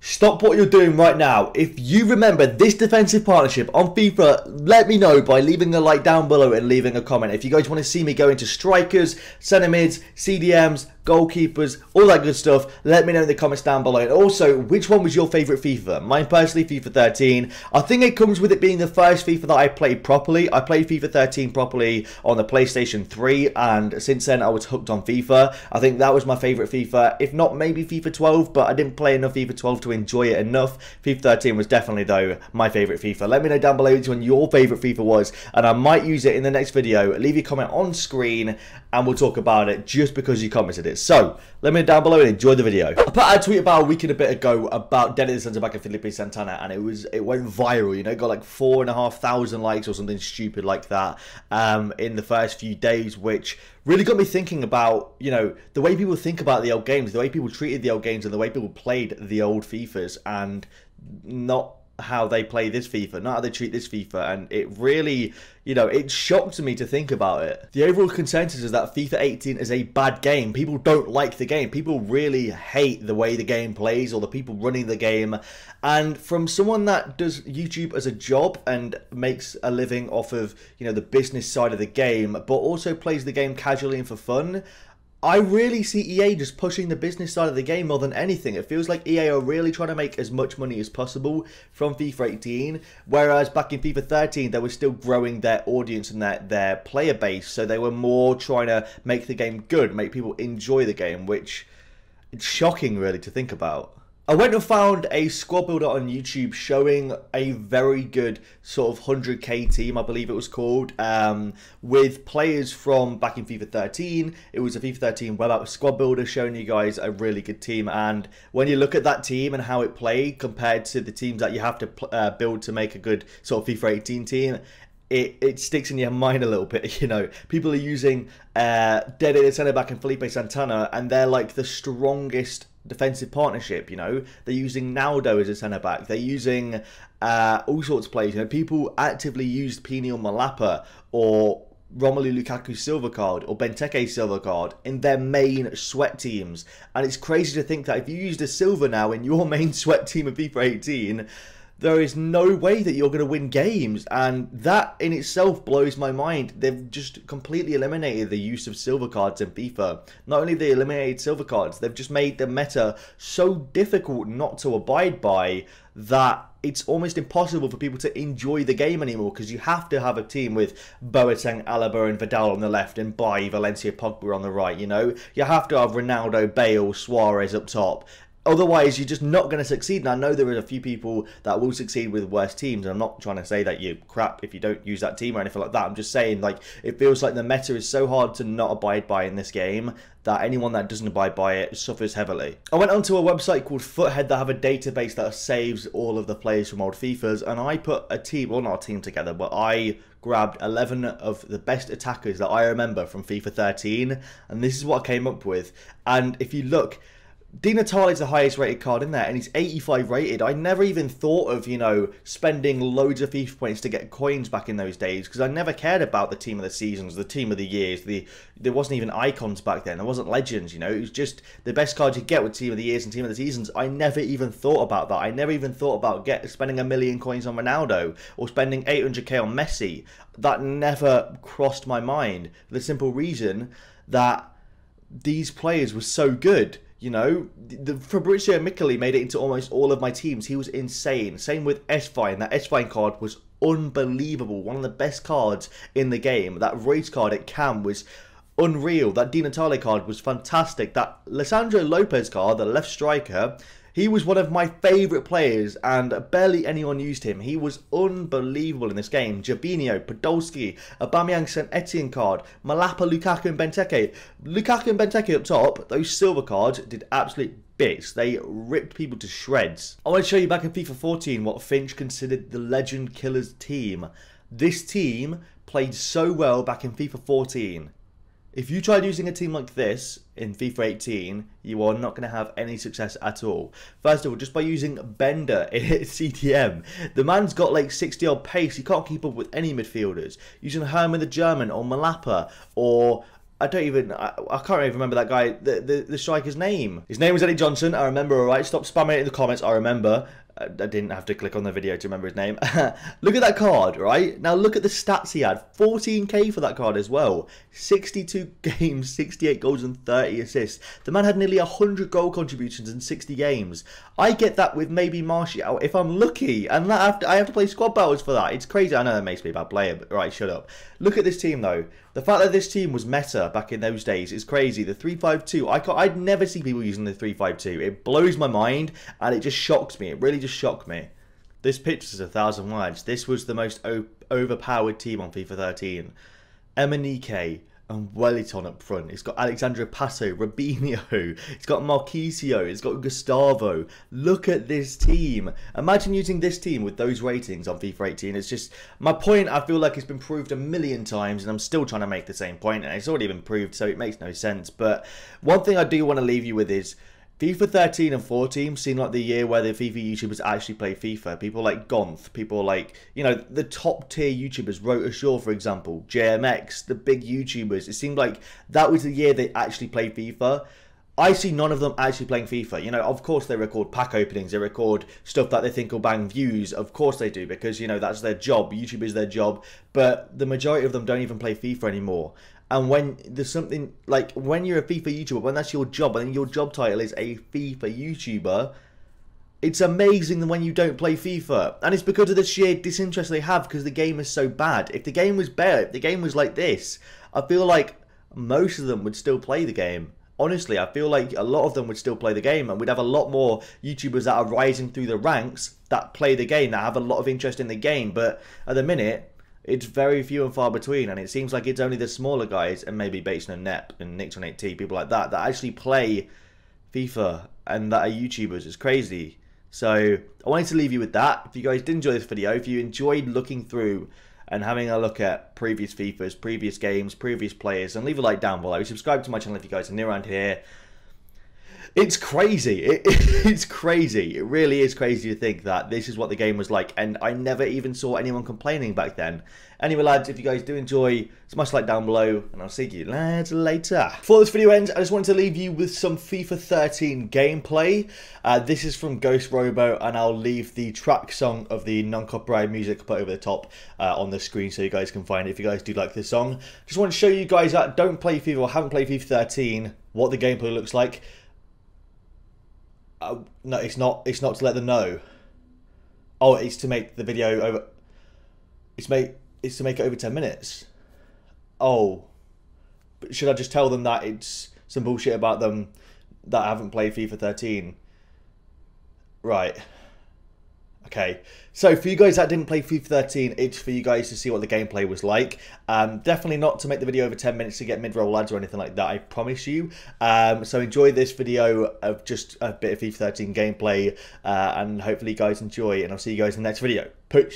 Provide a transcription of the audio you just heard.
Stop what you're doing right now. If you remember this defensive partnership on FIFA, let me know by leaving a like down below and leaving a comment. If you guys want to see me go into strikers, centre mids, CDMs, goalkeepers, all that good stuff, let me know in the comments down below. And also, which one was your favourite FIFA? Mine personally, FIFA 13. I think it comes with it being the first FIFA that I played properly. I played FIFA 13 properly on the PlayStation 3, and since then I was hooked on FIFA. I think that was my favourite FIFA, if not maybe FIFA 12, but I didn't play enough FIFA 12 to enjoy it enough. FIFA 13 was definitely, though, my favourite FIFA. Let me know down below which one your favourite FIFA was, and I might use it in the next video. Leave your comment on screen, and we'll talk about it just because you commented it. So, let me know down below and enjoy the video. I put out a tweet about a week and a bit ago about Dennis centre back of Felipe Santana, and it went viral. You know, it got like 4,500 likes or something stupid like that in the first few days, which really got me thinking about, you know, the way people think about the old games, the way people treated the old games, and the way people played the old FIFAs, and not how they play this FIFA, not how they treat this FIFA. And it really, you know, it shocked me to think about it. The overall consensus is that FIFA 18 is a bad game. People don't like the game. People really hate the way the game plays, or the people running the game. And from someone that does YouTube as a job and makes a living off of, you know, the business side of the game, but also plays the game casually and for fun, I really see EA just pushing the business side of the game more than anything. It feels like EA are really trying to make as much money as possible from FIFA 18, whereas back in FIFA 13 they were still growing their audience and their player base, so they were more trying to make the game good, make people enjoy the game, which it's shocking really to think about. I went and found a squad builder on YouTube showing a very good sort of 100k team, I believe it was called, with players from back in FIFA 13. It was a FIFA 13 web app squad builder showing you guys a really good team. And when you look at that team and how it played compared to the teams that you have to build to make a good sort of FIFA 18 team, it sticks in your mind a little bit. You know, people are using dedicated centre back and Felipe Santana, and they're like the strongest defensive partnership. You know, they're using Naldo as a centre back, they're using all sorts of players. You know, people actively used Pini or Malapa or Romelu Lukaku silver card or Benteke silver card in their main sweat teams. And it's crazy to think that if you used a silver now in your main sweat team of FIFA 18, there is no way that you're going to win games. And that in itself blows my mind. They've just completely eliminated the use of silver cards in FIFA. Not only have they eliminated silver cards, they've just made the meta so difficult not to abide by that it's almost impossible for people to enjoy the game anymore, because you have to have a team with Boateng, Alaba and Vidal on the left and Bailly, Valencia, Pogba on the right. You know, you have to have Ronaldo, Bale, Suarez up top. Otherwise, you're just not going to succeed. And I know there are a few people that will succeed with worse teams. And I'm not trying to say that you're crap if you don't use that team or anything like that. I'm just saying, like, it feels like the meta is so hard to not abide by in this game that anyone that doesn't abide by it suffers heavily. I went onto a website called Foothead that have a database that saves all of the players from old FIFAs. And I put a team, well, not a team together, but I grabbed 11 of the best attackers that I remember from FIFA 13. And this is what I came up with. And if you look, Di Natale is the highest rated card in there, and he's 85 rated. I never even thought of, you know, spending loads of FIFA points to get coins back in those days, because I never cared about the team of the seasons, the team of the years. There wasn't even icons back then. There wasn't legends, you know. It was just the best cards you get with team of the years and team of the seasons. I never even thought about that. I never even thought about spending 1 million coins on Ronaldo or spending 800k on Messi. That never crossed my mind, for the simple reason that these players were so good. You know, Fabrizio Micheli made it into almost all of my teams. He was insane. Same with S-Fine. That S-Fine card was unbelievable. One of the best cards in the game. That race card at Cam was unreal. That Di Natale card was fantastic. That Lisandro Lopez card, the left striker, he was one of my favourite players, and barely anyone used him. He was unbelievable in this game. Jabinho, Podolski, Aubameyang St. Etienne card, Malapa, Lukaku and Benteke. Lukaku and Benteke up top, those silver cards did absolute bits. They ripped people to shreds. I want to show you back in FIFA 14 what Finch considered the Legend Killers team. This team played so well back in FIFA 14. If you tried using a team like this in FIFA 18, you are not going to have any success at all. First of all, just by using Bender in CDM, the man's got like 60 odd pace. He can't keep up with any midfielders. Using Herman the German or Malapa or I can't even remember that guy, the striker's name. His name was Eddie Johnson, I remember, alright. Stop spamming it in the comments, I remember. I didn't have to click on the video to remember his name. Look at that card, right? Now look at the stats he had. 14k for that card as well. 62 games, 68 goals and 30 assists. The man had nearly 100 goal contributions in 60 games. I get that with maybe Martial if I'm lucky. And that I have to play squad battles for that. It's crazy. I know that makes me a bad player, but right, shut up. Look at this team though. The fact that this team was meta back in those days is crazy. The 3-5-2, I'd never see people using the 3-5-2. It blows my mind and it just shocks me. It really just shocked me. This picture is 1,000 words. This was the most overpowered team on FIFA 13. Emanike and Wellington up front. It's got Alexandre Pato, Robinho. It's got Marquisio. It's got Gustavo. Look at this team. Imagine using this team with those ratings on FIFA 18. It's just, my point, I feel like it's been proved a million times and I'm still trying to make the same point and it's already been proved, so it makes no sense. But one thing I do want to leave you with is FIFA 13 and 14 seem like the year where the FIFA YouTubers actually play FIFA. People like Gonth, people like, you know, the top tier YouTubers, Rota Shaw, for example, JMX, the big YouTubers. It seemed like that was the year they actually played FIFA. I see none of them actually playing FIFA. You know, of course they record pack openings, they record stuff that they think will bang views. Of course they do, because, you know, that's their job. YouTube is their job. But the majority of them don't even play FIFA anymore. And when there's something, like, when you're a FIFA YouTuber, when that's your job, and your job title is a FIFA YouTuber, it's amazing when you don't play FIFA. And it's because of the sheer disinterest they have, because the game is so bad. If the game was better, if the game was like this, I feel like most of them would still play the game. Honestly, I feel like a lot of them would still play the game, and we'd have a lot more YouTubers that are rising through the ranks that play the game, that have a lot of interest in the game. But at the minute, it's very few and far between, and it seems like it's only the smaller guys, and maybe Bateson and Nep and Nick28T, people like that, that actually play FIFA and that are YouTubers. It's crazy. So I wanted to leave you with that. If you guys did enjoy this video, if you enjoyed looking through and having a look at previous FIFAs, previous games, previous players, and leave a like down below. Subscribe to my channel if you guys are new around here. It's crazy. It's crazy. It really is crazy to think that this is what the game was like, and I never even saw anyone complaining back then. Anyway, lads, if you guys do enjoy, smash a like down below, and I'll see you lads later. Before this video ends, I just wanted to leave you with some FIFA 13 gameplay. This is from Ghost Robo, and I'll leave the track song of the non-copyright music put over the top on the screen so you guys can find it if you guys do like this song. Just want to show you guys that don't play FIFA or haven't played FIFA 13, what the gameplay looks like. No, it's not to let them know. Oh, it's to make the video over. It's to make it over 10 minutes. Oh, but should I just tell them that it's some bullshit about them that haven't played FIFA 13? Right. Okay, so for you guys that didn't play FIFA 13, it's for you guys to see what the gameplay was like. Definitely not to make the video over 10 minutes to get mid-roll ads or anything like that, I promise you. So enjoy this video of just a bit of FIFA 13 gameplay, and hopefully you guys enjoy, and I'll see you guys in the next video. Peace.